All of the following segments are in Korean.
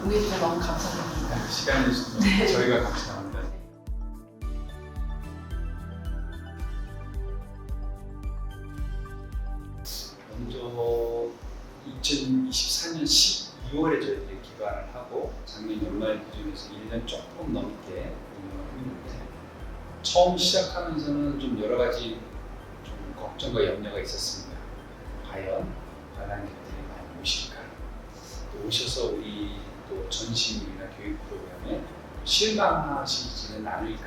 응해주셔서 너무 감사드립니다. 시간 내주셔서 저희가 감사합니다. 먼저 2024년 12월에 저희들이 기관을 하고 작년 연말 기준에서 1년 조금 넘게 운영을 했는데 처음 시작하면서는 좀 여러 가지 좀 걱정과 염려가 있었습니다. 과연 관람객들이 많이 오실까? 또 오셔서 우리 또 전시물이나 교육 프로그램에 실망하시지는 않을까?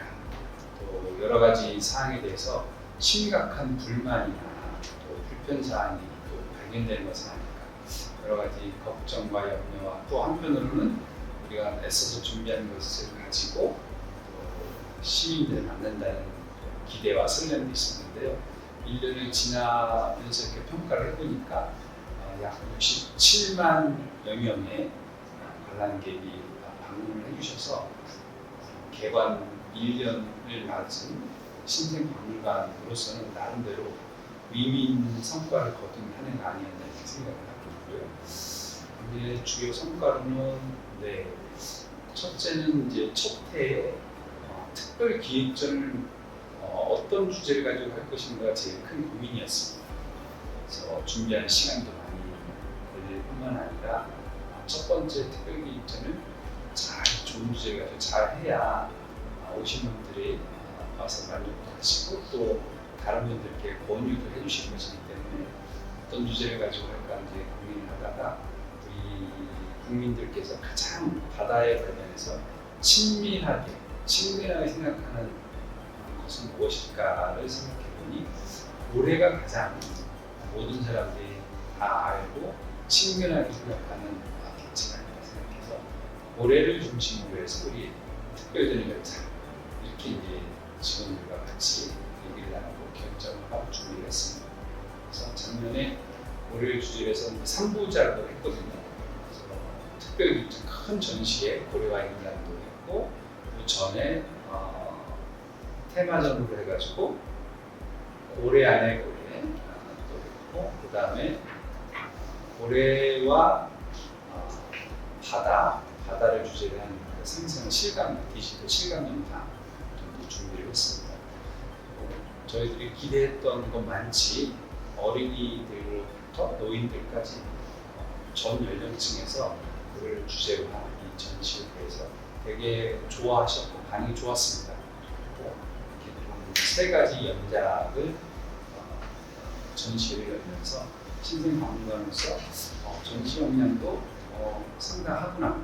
또 여러 가지 사항에 대해서 심각한 불만이나 또 불편 사항이 또 발견되는 것은 아닐까? 여러 가지 걱정과 염려와 또 한편으로는 우리가 애써서 준비하는 것을 가지고 또 시민들을 만난다는 기대와 설렘도 있었는데요. 1년을 지나면서 이렇게 평가를 해보니까 약 67만여 명의 관람객이 방문을 해주셔서 개관 1년을 맞은 신생박물관으로서는 나름대로 의미 있는 성과를 거둔 한 해가 아니었나 이렇게 생각을 하고 있고요. 근데 주요 성과로는 첫째는 이제 첫 해에 특별 기획전을 어떤 주제를 가지고 할 것인가가 제일 큰 고민이었습니다. 그래서 준비하는 시간도 많이 걸릴 뿐만 아니라 첫 번째 특별 기획전을 잘 좋은 주제를 가지고 잘 해야 오신 분들이 와서 만족도 하시고 또 다른 분들께 권유도 해주실 것이기 때문에 어떤 주제를 가지고 할까 이제 고민을 하다가 우리 국민들께서 가장 바다에 관련해서 친밀하게 생각하는 것은 무엇일까를 생각해 보니 고래가 가장 모든 사람들이 다 알고 친근하게 생각하는 개체가 아닐까 생각해서 고래를 중심으로 해서 우리 특별전을 열자 이렇게 이제 직원들과 같이 얘기를 나누고 결정을 하고 준비를 했습니다. 그래서 작년에 고래를 주제로 해서 3부작을 했거든요. 그래서 특별히 큰 전시에 고래와 인간도 했고 그 전에 테마전으로 해가지고 고래 안에 고래 또 했고 그 다음에 고래와 바다를 주제로 한 생생 실감 디지털 실감 영상 정도 준비를 했습니다. 저희들이 기대했던 것 많지 어린이들부터 노인들까지 전 연령층에서 그걸 주제로 한 이 전시에 대해서 되게 좋아하셨고 반응이 좋았습니다. 그리고 이렇게 세 가지 연작을 전시를 열면서 신생박물관으로서 전시 역량도 상당하구나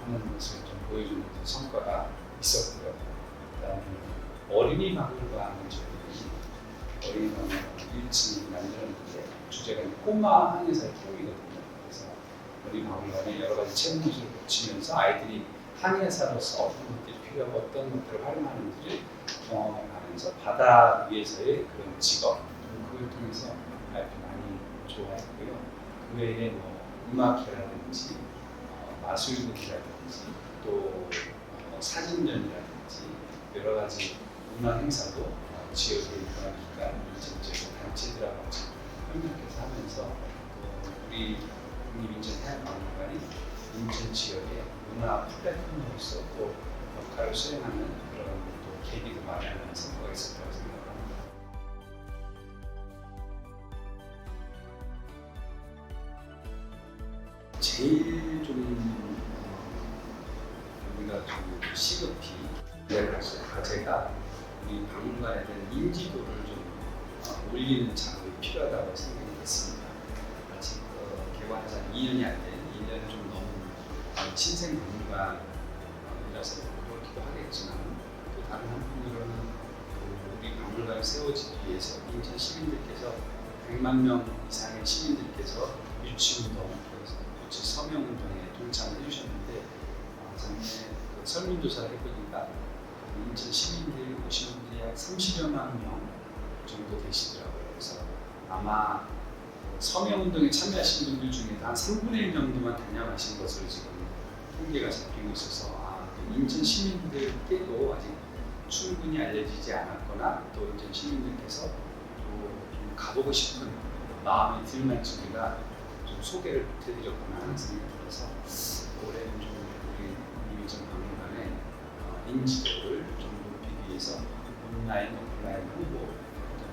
하는 것을 좀 보여주는 성과가 있었고요. 그다음에 어린이 박물관을 저희들이 어린이 박물관 1층을 만들었는데 주제가 꼬마 한의사의 키움이거든요. 그래서 어린이 박물관에 여러 가지 체험무술을 거치면서 아이들이 한의사로서 어떤 것들이 필요하고 어떤 것들을 활용하는지를 경험하면서 바다 위에서의 그런 직업 그걸 통해서 아이들이 많이 좋아했고요. 그 외에 음악회라든지 마술극이라든지 또 사진전이라든지 여러 가지 문화 행사도 지역의 문화기관, 전체적 단체들하고 같이 협력해서 하면서 우리 국립인천해양박물관이 인천 지역의 문화 플랫폼으로서 또 역할을 수행하는 그런 또 계기도 마련하는 성과가 있었다고 생각합니다. 제일 좀 우리가 좀 시급히 과제가 우리 박물관에 대한 인지도를 좀 올리는 작업이 필요하다고 생각이 됐습니다. 아직 개관한 2년이 안 된 2년을 좀 넘은 신생 박물관이라서 그렇기도 하겠지만 또 다른 한편으로는 우리 박물관을 세워지기 위해서 인천 시민들께서 100만 명 이상의 시민들께서 유치운동, 유치 서명운동에 동참을 해주셨는데 작년에 설문조사를 해보니까 인천 시민들 오신 분들이 약 30여만 명 정도 되시더라고요. 그래서 아마 서명운동에 참여하신 분들 중에 한 3분의 1 정도만 단양하신 것으로 지금 통계가 잡히고 있어서 인천 시민들께도 아직 충분히 알려지지 않았거나 또 인천 시민들께서 좀 가보고 싶은 마음이 들 만큼이나 좀 소개를 못해드렸구나 하는 생각이 들어서 올해는 좀 인지도를 좀 높이기 위해서 온라인, 오프라인 홍보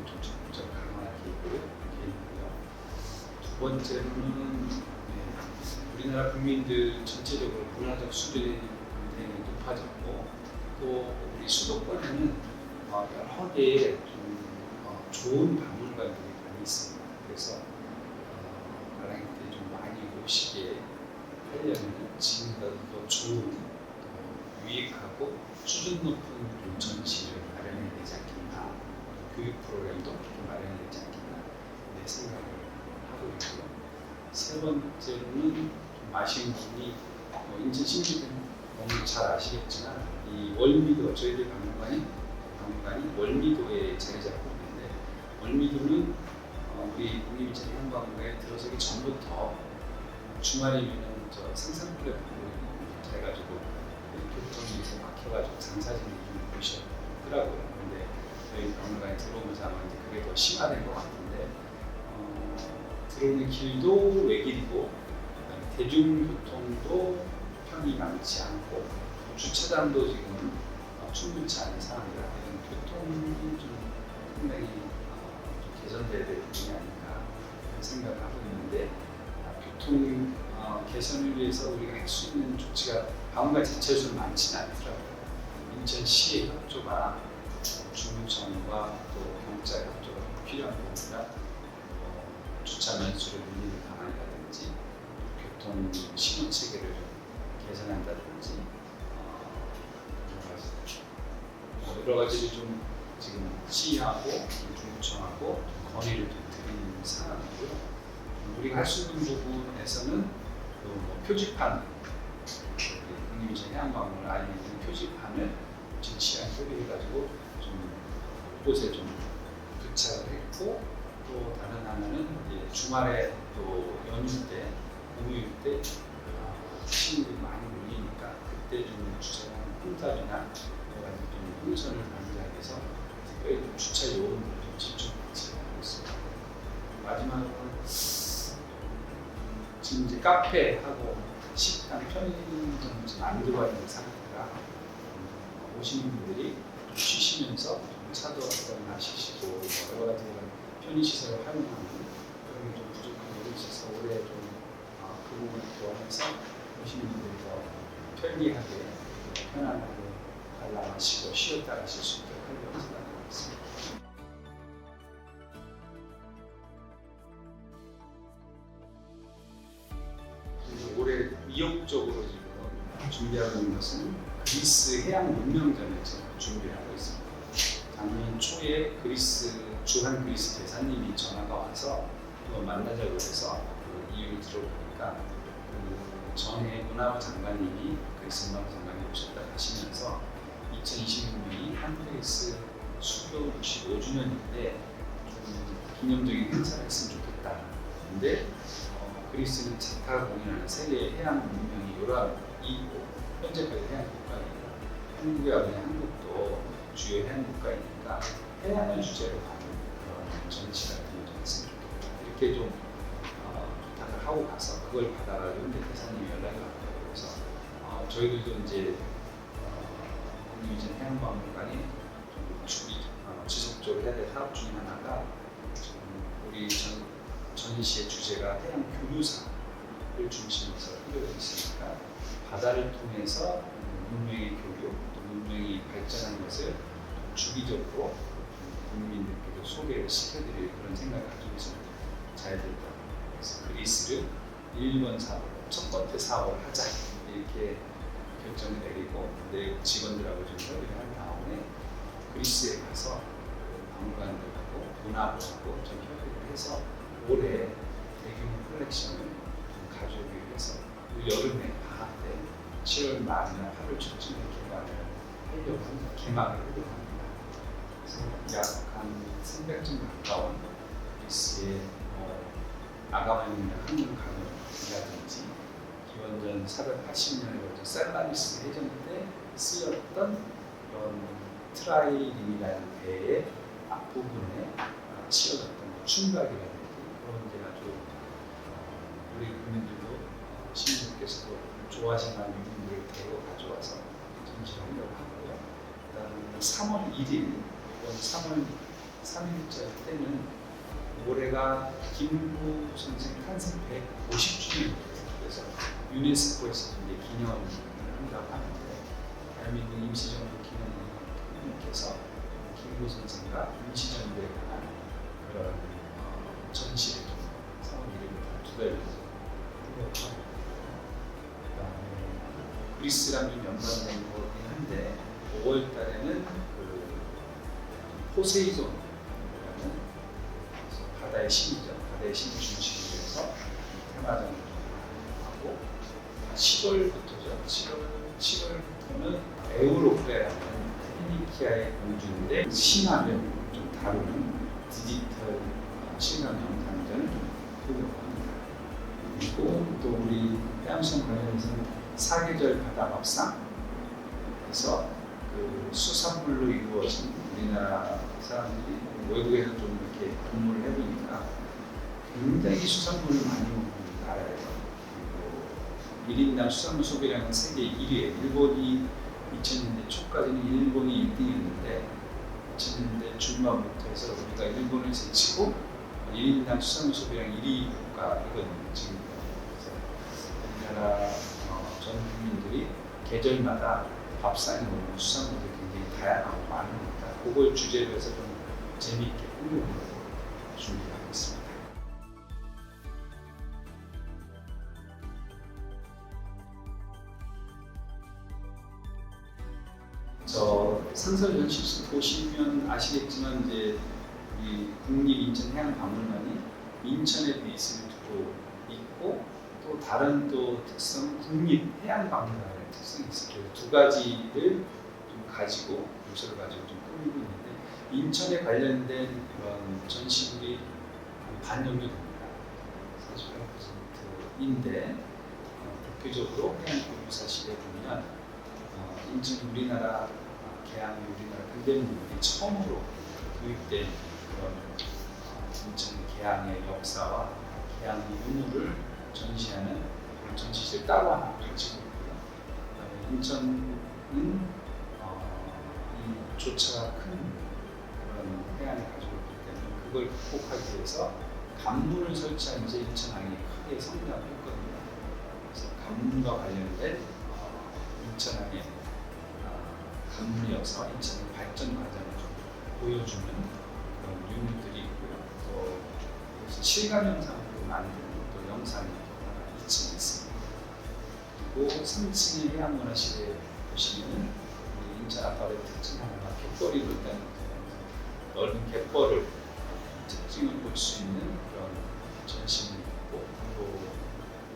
좀 적극적으로 강화할 계획이고요. 두 번째로는 우리나라 국민들 전체적으로 문화적 수준이 굉장히 높아졌고 또 우리 수도권에는 여러 개의 좀 좋은 박물관들이 많이 있습니다. 그래서 관광객 들이 좀 많이 오시게 하려면 지금보다 더 좋은 유익하고 수준 높은 전시를 마련해야 되지 않겠나, 교육 프로그램도 좀 마련해야 되지 않겠나 생각을 하고 있고요. 세 번째로는 좀 아쉬운 부분이 인천 시민들은 너무 잘 아시겠지만 이 월미도, 저희들 박물관이 월미도에 자리 잡고 있는데, 월미도는 우리 국립인천 해양박물관에 들어서기 전부터 주말이면은 상산불에 해가지고 교통에서 막혀가지고 장사진이 좀 보이셨더라고요. 근데 저희 박물관에 들어오면서 아마 이제 그게 더 심화된 것 같은데, 들어오는 길도 외길이고 대중교통도 편이 많지 않고 주차장도 지금 충분치 않은 상황이라 교통이 좀 상당히 좀 개선돼야 될 부분이 아닌가 생각을 하고 있는데, 교통 개선을 위해서 우리가 할 수 있는 조치가 박물관 자체에서는 많지는 않더라고요. 인천시의 협조가 중구청과 또 경찰 협조가 필요한 겁니다. 주차 면수를 늘리는 방안이라든지 교통 신호 체계를 좀 개선한다든지 여러 가지를 좀 지금 시하고 중구청하고 건의를 좀 드리는 상황이고요. 우리가 할 수 있는 부분에서는 표지판, 국립인천 해양박물관 안에 있는 표지판을 진치한 소비해가지고 좀 곳에 좀 부착을 했고, 또 다른 하나는 주말에 또 연휴 때, 공휴일 때 시민들이 많이 몰리니까 그때 좀 주차장 홈탑이나 여러 가지 좀 동선을 만들기 위해서 특별히 좀 주차 요원들을 좀 집중 배치하고 있습니다. 마지막으로는 지금 이제 카페하고 식당, 편의점 안 들어와 있는 상태라 오시는 분들이 좀 쉬시면서 좀 차도 한잔 마시시고 여러 가지 편의시설을 활용하는 그런 게 좀 부족한 부분이 있어서 올해 좀 그 부분을 도와서 오시는 분들이 더 편리하게 편안하게 관람하시고 쉬었다 가실 수 있도록 하려고 생각하고 있습니다. 올해 위협적으로 지금 준비하고 있는 것은 그리스 해양 문명전을 지금 준비하고 있습니다. 작년 초에 주한 그리스 대사님이 전화가 와서 만나자고 해서 그 이유를 들어보니까 그 전에 문화부 장관님이 그리스 문화부 장관이 오셨다 하시면서 2026년이 한그리스 수교 65주년인데 좀 기념적인 행사를 했으면 좋겠다. 근데 그리스는 자타가 공인하는 세계 해양 문명이 요람이고 현재까지 해양 국가입니다. 한국이야 그냥 한국도 주요 해양 국가이니까 해양을 주제로 하는 그런 전시 같은 거 좀 했으면 좋겠다. 이렇게 좀 부탁을 하고 가서 그걸 받아가지고 대사님이 연락이 왔다고 그래서 저희들도 이제 국립인천 해양박물관이 좀 지속적으로 해야 될 사업 중에 하나가 우리 전시의 주제가 해양 교류사를 중심으로 하려고 있으니까 바다를 통해서 문명의 교류, 또 문명이 발전한 것을 주기적으로 국민들께도 소개를 시켜드릴 그런 생각을 가지고 있으면 잘 될 것 같아요. 그래서 그리스를 1번 사업, 첫 번째 사업을 하자 이렇게 결정을 내리고 내 직원들하고 좀 협의를 한 다음에 그리스에 가서 박물관들하고 문화부하고 좀 협의를 해서 올해 대규모 컬렉션을 좀 가져오기 위해서 여름에 방학 때 7월 말이나 8월 초쯤에 개막을 하려고 합니다. 그래서 약 한 300점 가까운 그리스의 아가만이나 한국 가문이라든지 기원전 480년에 걸쳐 셀라미스 해전 때 쓰였던 이런 트라이림이라는 배의 앞부분에 치어졌던 춤각이라든지 그런 게 아주 우리 국민들도 시민들께서도 좋아하시는 유물들을 데리고 가져와서 전시를 하려고 하고요. 3월 1일, 이번 3월 3일자 때는 올해가 김구 선생 탄생 150주년, 그래서 유네스코에서 이제 기념을 한다고 하는데, 대한민국 임시정부 기념회께서 김구 선생과 임시정부에 관한 그런 전시를 3월 1일부터 2달 정도 하고, 그리스랑 좀 연관된 거긴 한데 5월 달에는 그 포세이돈이라는 바다의 신이죠. 바다의 신 중심으로 해서 테마전을 하고, 10월부터죠. 7월부터는 에우로페라는 페니키아의 공주인데 신화를 좀 다루는 디지털 신화명 강전을 보려고 합니다. 그리고 또 우리 해양수영 관련해서는 사계절 바다밥상, 그래서 그 수산물로 이루어진, 우리나라 사람들이 외국에서 좀 이렇게 근무를 해보니까 굉장히 수산물을 많이 먹는 나라예요. 그리고 1인당 수산물 소비량은 세계 1위에, 일본이 2000년대 초까지는 일본이 1등이었는데 2000년대 중반부터 해서 우리가 일본을 제치고 1인당 수산물 소비량 1위 국가이거든요. 지금 우리나라 전 국민들이 계절마다 밥상에 먹는 수산물들이 굉장히 다양하고 많으니까 그걸 주제로 해서 좀 재미있게 꾸며보려고 준비하고 있습니다. 저 상설 전시실 보시면 아시겠지만 이제 우리 국립인천해양박물관이 인천에 베이스를 두고 있고, 또 다른 또 특성, 국립해양박물관의 특성이 있어요. 두 가지를 좀 가지고, 요소를 가지고 좀 꾸미고 있는데, 인천에 관련된 그런 전시물이 반 정도 됩니다. 48%인데 대표적으로 해양고유사실에 보면 인천 우리나라 개항 우리나라 근대문물이 처음으로 도입된 그런 인천 개항의 역사와 개항의 유물을 전시하는 그런 전시실 따로 하나 가지고 있고요. 그다음에 인천은 이 조차가 큰 그런 해안을 가지고 있기 때문에 그걸 극복하기 위해서 간문을 설치한 이제 인천항이 크게 성장을 했거든요. 그래서 간문과 관련된 인천항의 간문의 역사와 인천의 발전 과정을 좀 보여주는 그런 유물들이 있고요. 또 실감 영상으로 만든 또 영상이 하나 2층에 있습니다. 그리고 3층의 해양문화실에 보시면은 우리 인천 앞바다의 특징 하나가 갯벌이 있다는 넓은 갯벌을 특징을 볼 수 있는 그런 전시물이 있고, 또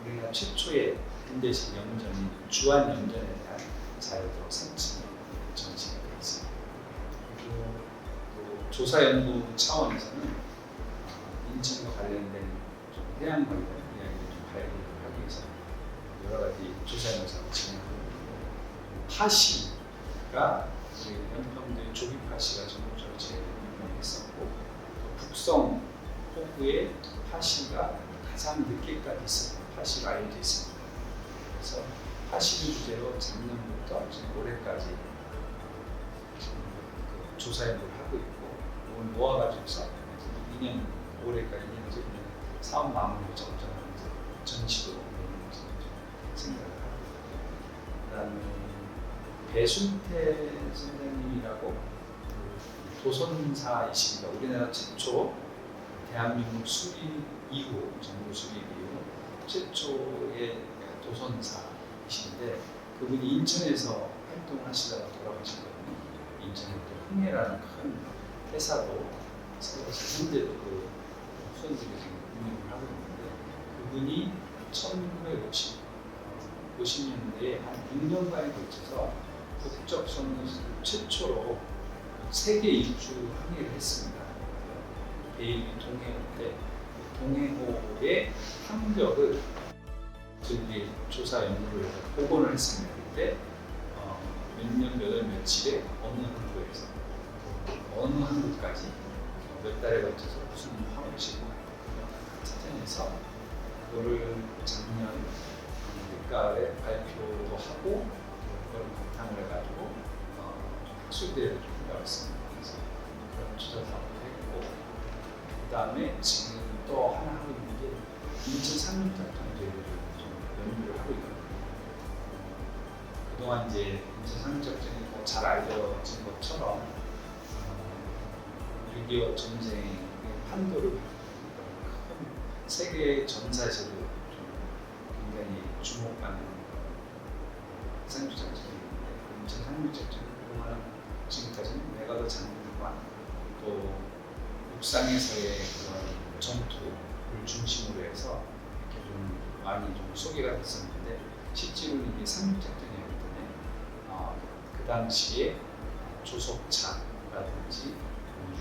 우리나라 최초의 근대식 염전인 주안 염전에 대한 자료도 3층에 전시가 되어 있습니다. 그리고 또 조사연구 차원에서는 인천과 관련된 좀 해양 관련 이야기를 좀 발굴을 하기 위해서 여러 가지 조사 영상을 진행하고 있고, 파시가 우리 연평도의 조기 파시가 전국적으로 제일 유명했었고, 북성 호구에 파시가 가장 늦게까지 있었고 파시가 알려져 있습니다. 그래서 파시를 주제로 작년부터 지금 올해까지 그 조사 연구를 하고 있고, 이걸 모아가지고서 2년 올해까지 2년 사업 마무리를 점점하면서 전시도 생각을 하고 있고, 그다음에 배순태 선생님이라고 도선사이십니다. 우리나라 최초 대한민국 수립 이후, 정부 수립 이후 최초의 도선사이신데, 그분이 인천에서 활동하시다가 돌아가셨거든요. 인천에 또 흥해라는 큰 회사도 세워서 현재도 그 수원들이 지금 운영을 하고 있는데, 그분이 1950년대에 한 6년간에 걸쳐서 국적 선수 최초로 세계 일주 항해를 했습니다. 베일리 동해호 때 동해호의 항벽을 저희 조사 연구를 해서 복원을 했습니다. 그때 몇 년, 몇 월, 며칠에 어느 항구에서 어느 항구까지 몇 달에 걸쳐서 무슨 화물을 싣고 찾아내서 그거를 작년 늦가을에 발표도 하고, 그걸 바탕을 해가지고 학술대회를 좀 열었습니다. 그래서 그런 주저 사업도 했고, 그 다음에 지금 또 하나 하고 있는 게 인천 상륙작전제를 좀 연구를 하고 있거든요. 그동안 이제 인천 상륙작전이 뭐 잘 알려진 것처럼 6.25 전쟁의 판도를 큰 세계 전사에서도 좀 굉장히 주목받는 상륙작전인데, 인천 상륙작전이 그동안 지금까지는 메가더 장군과 또 육상에서의 그런 전투를 중심으로 해서 이렇게 좀 많이 좀 소개가 됐었는데, 실제로 이게 상륙작전이었기 때문에 그 당시에 조속차라든지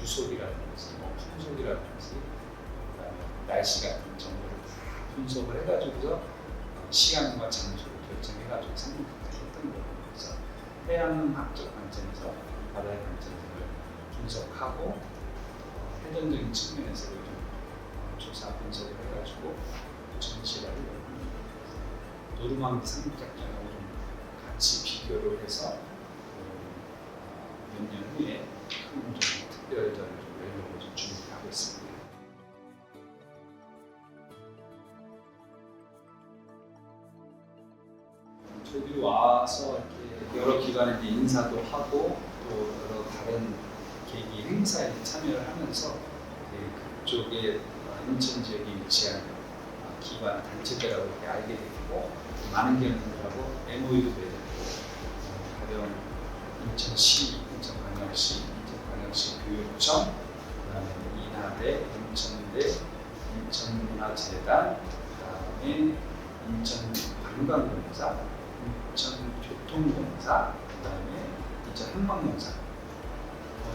유속이라든지 풍속이라든지 그다음에 날씨 같은 정보를 다 분석을 해가지고서 시간과 장소를 결정해가지고 상륙작전을 했던 거예요. 그래서 해양학적 관점에서 바다의 관점을 분석하고 해전적인 측면에서도 좀 조사 분석을 해가지고 전시를 하려고 합니다. 노르망디 상륙작전하고 좀 같이 비교를 해서 몇 년 후에 큰 특별전을 좀 열려고 좀 준비하고 있습니다. 저기 와서 이렇게 여러 기관에 인사도 하고 또 여러 다른 계기 행사에 참여를 하면서 그쪽에 인천 지역에 위치한 기관 단체들하고 이렇게 알게 됐고, 많은 기관들하고 MOU도 맺었고, 가령 인천시, 인천광역시, 인천광역시 교육청, 그다음에 인하대, 인천대, 인천문화재단, 그다음에 인천관광공사, 인천교통공사, 그다음에 인천한방공사,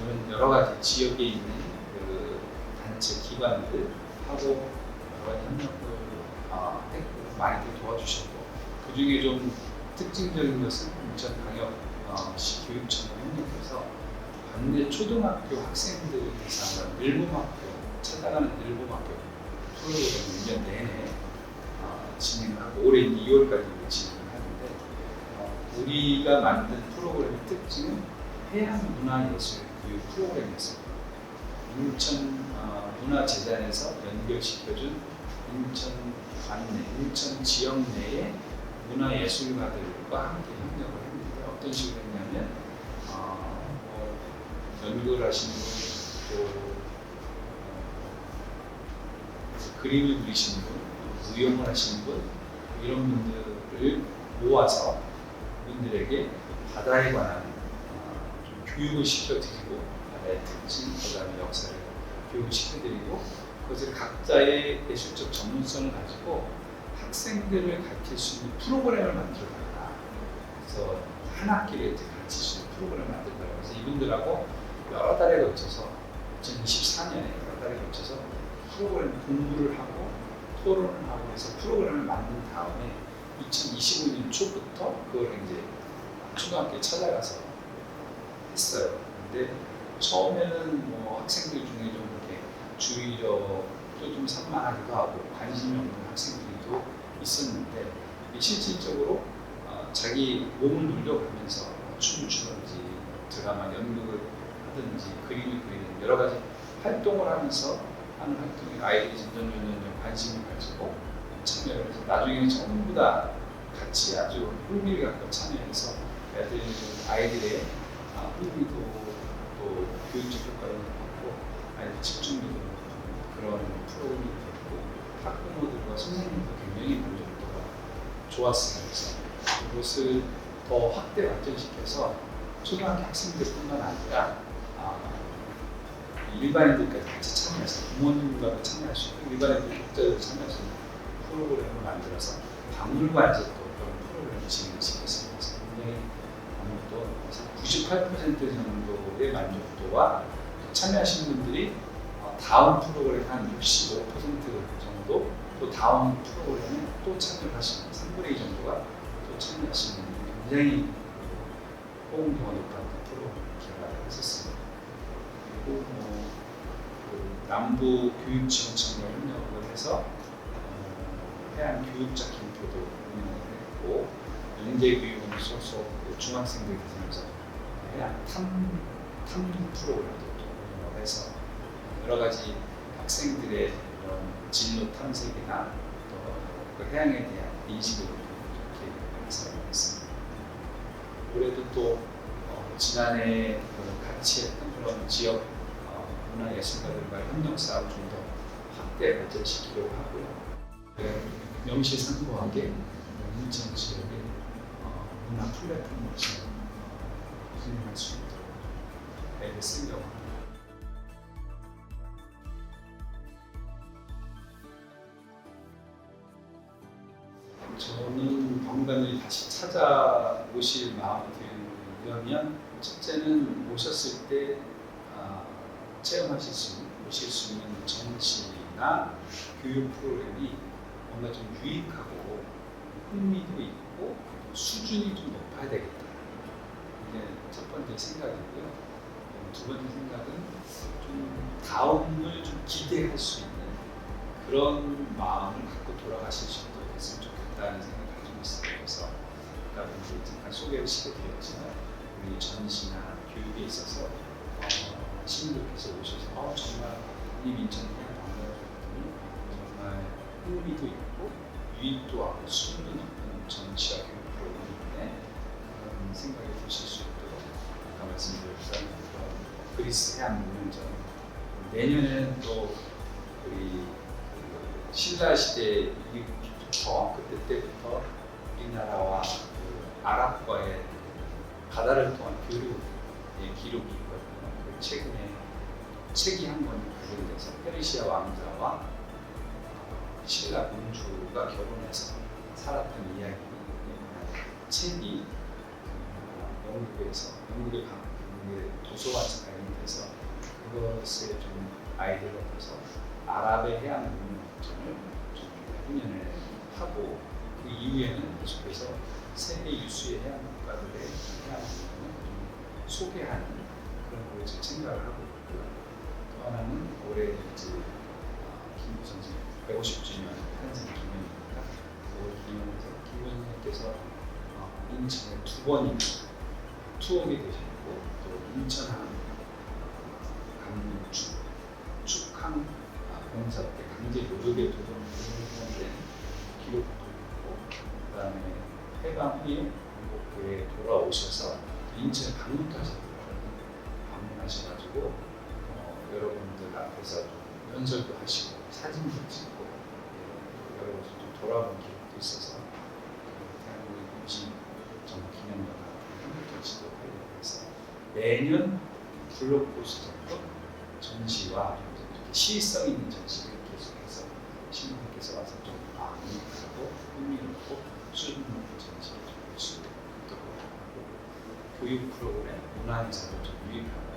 이런 여러 가지 지역에 있는 그 단체 기관들하고 여러 가지 협력을 했고 많이들 도와주셨고, 그 중에 좀 특징적인 것은 인천광역시 교육청과 협력해서 관내 초등학교 학생들을 대상으로 늘봄학교, 찾아가는 늘봄학교 프로그램을 1년 내내 진행하고 올해 2월까지 진행을 하는데, 우리가 만든 프로그램의 특징은 해양문화예술교육 프로그램이었습니다. 인천 문화재단에서 연결시켜준 인천 관내, 인천 지역 내의 문화예술가들과 함께 협력을 했는데, 어떤 식으로 했냐면 연극을 하시는 분, 또 그림을 그리시는 분, 무용을 하시는 분, 이런 분들을 모아서 그분들에게 바다에 관한 좀 교육을 시켜드리고, 바다의 특징, 그다음에 역사를 교육을 시켜드리고, 그것을 각자의 예술적 전문성을 가지고 학생들을 가르칠 수 있는 프로그램을 만들어달라. 그래서 한 학기를 가르칠 수 있는 프로그램을 만들어달라. 그래서 이분들하고 여러 달에 걸쳐서 2024년에 여러 달에 걸쳐서 프로그램 공부를 하고 토론을 하고 해서 프로그램을 만든 다음에 2025년 초부터 그걸 이제 초등학교에 찾아가서 했어요. 근데 처음에는 뭐 학생들 중에 좀 이렇게 주의력도 좀 산만하기도 하고 관심이 없는 학생들도 있었는데, 실질적으로 자기 몸을 놀려가면서 춤을 추든지 드라마 연극을 하든지 그림을 그리는 여러 가지 활동을 하면서 하는 활동에 아이들이 점점 관심을 가지고 참여를 해서 나중에는 전부 다 같이 아주 흥미를 갖고 참여해서 아이들의 흥미도 또 교육적 효과를 받고 아이들 집중력을 높이는 그런 프로그램이 됐고, 학부모들과 선생님도 굉장히 만족도가 좋았습니다. 그래서 이것을 더 확대 발전시켜서 초등학교 학생들뿐만 아니라 일반인들까지 같이 참여해서 부모님과도 참여할 수 있고 일반인들 독자들도 참여할 수 있는 프로그램을 만들어서 박물관에서 또 그런 프로그램을 진행시켰습니다. 그래서 굉장히 아무것도 98% 정도의 만족도와 참여하신 분들이 다음 프로그램 한 65% 정도, 또 다음 프로그램에 또 참여를 하시는 3분의 2 정도가 또 참여하시는 굉장히 호응도가 높았던 프로그램을 개발을 했었습니다. 그리고 남부 교육지원청과 협력을 해서 해양 교육자 캠프도 운영을 했고, 연대교육원 소속 중학생들 대상에서 해양 탐구 프로그램도 또 운영을 해서 여러 가지 학생들의 그런 진로 탐색이나 또 그 해양에 대한 인식을 이렇게 해서 있습니다. 올해도 또 지난해 같이 했던 그런 지역 문화예술가들과 협력 사업을 좀 더 확대 발전시키려고 하고요. 명실상부하게 인천 지역의 문화 플랫폼을 진행할 수 있도록 애를 쓰려고 합니다. 저는 방문관들이 다시 찾아오실 마음이 들려면 첫째는 오셨을 때 체험하실 오실 수 있는 정치나 교육 프로그램이 뭔가 좀 유익하고 흥미도 있고 수준이 좀 높아야 되겠다. 이게 첫 번째 생각이고요. 두 번째 생각은 좀 다음을 좀 기대할 수 있는 그런 마음을 갖고 돌아가실 수 있도록 했으면 좋겠다는 생각을 가지고 있어요. 그래서 아까 잠깐 소개를 시켜드렸지만 우리 전시나 교육에 있어서 시민들께서 오셔서 정말 이 인천에 방문했더니 정말 흥미도 있고 유익도 하고 수준도 높은 전시와 교육 프로그램인데 그런 생각이 드실 수 있도록 아까 말씀드렸던 그리스 해양 문명전 내년에는 또 우리 신라 시대 이후부터 그때부터 우리나라와 아랍과의 바다를 통한 교류의 기록이 있거든요. 최근에 책이 한 권 발견돼서 페르시아 왕자와 신라 공주가 결혼해서 살았던 이야기 책이 영국의 도서관에서 발견돼서 그것에 좀 아이디어를 얻어서 아랍의 해양 문명전을 좀 훈련을 하고 그 이후에는 계속해서 세계 유수의 해양 국가들의 해양 문명을 좀 소개하는 그런 것을 생각을 하고 있고요. 또 하나는 올해 이제 김구 선생 150주년 탄생 기념이니까 그 기념해서 김구 선생님께서 인천에 두 번이나 투어게 되셨고 또 인천항 축항 공사 때 강제 노조계 도전된 기록도 있고 그다음에 해방 후에 한국에 돌아오셔서 인천 방문까지 방문하셔가지고 여러분들 앞에서 연설도 하시고 사진도 찍고 여러 곳을 좀 돌아본 기록도 있어서 대한민국 임시 정부 기념관 한국 전시도 하려고 해서 매년 블록포스터급 전시와 이렇게 시의성 있는 전시를 계속해서 시민들께서 와서 좀 유익하고 흥미롭고 수준 높은 전시를 볼 수 있도록 하고 교육 프로그램, 문화행사도 좀 유익하고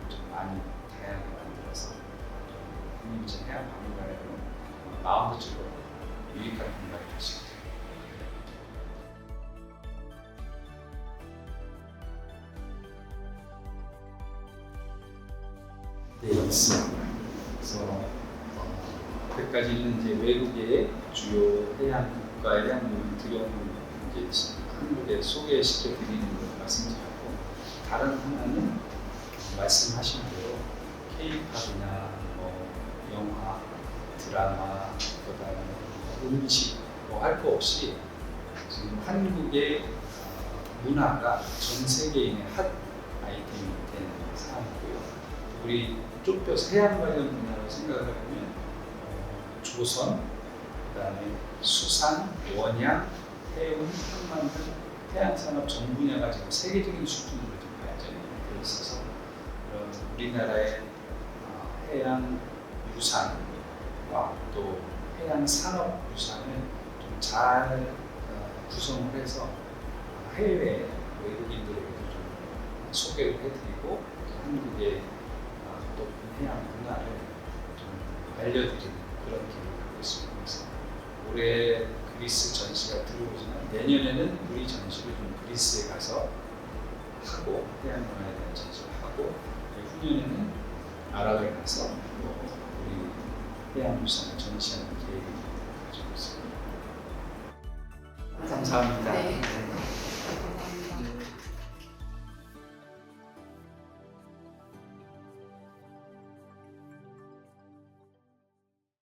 좀 많이 다양하게 만들어서 국립인천 해양박물관에도 마음도 즐겁고 유익한 공간이 될 수 있도록 네, 있습니다. 그래서 그때까지는 이제 외국의 주요 해양 국가의 해양 문명을 들여오는 이제 한국에 소개시켜 드리는 걸 말씀드렸고 다른 하나는 말씀하신 대로 K-팝이나 영화, 드라마, 그다음에 음식 할 거 없이 지금 한국의 문화가 전 세계인의 핫 아이템이 되는 상황이고요. 우리 좁혀서 해양 관련 분야로 생각을 해보면 조선, 그다음에 수산, 원양, 해운, 항만 등 해양산업 전 분야가 지금 세계적인 수준으로 좀 발전이 되어 있어서 우리나라의 해양 유산과 또 해양 산업 유산을 좀 잘 구성을 해서 해외 외국인들에게도 좀 소개를 해드리고 한국의 높은 해양 문화를 좀 알려드리는 그런 기회를 갖고 있습니다. 그래서 올해 그리스 전시가 들어오지만 내년에는 우리 전시를 좀 그리스에 가서 하고 해양 문화에 대한 전시를 하고 후년에는 아랍에 가서 우리 해양 유산을 전시하는 계획을 가지고 있습니다. 감사합니다. 네.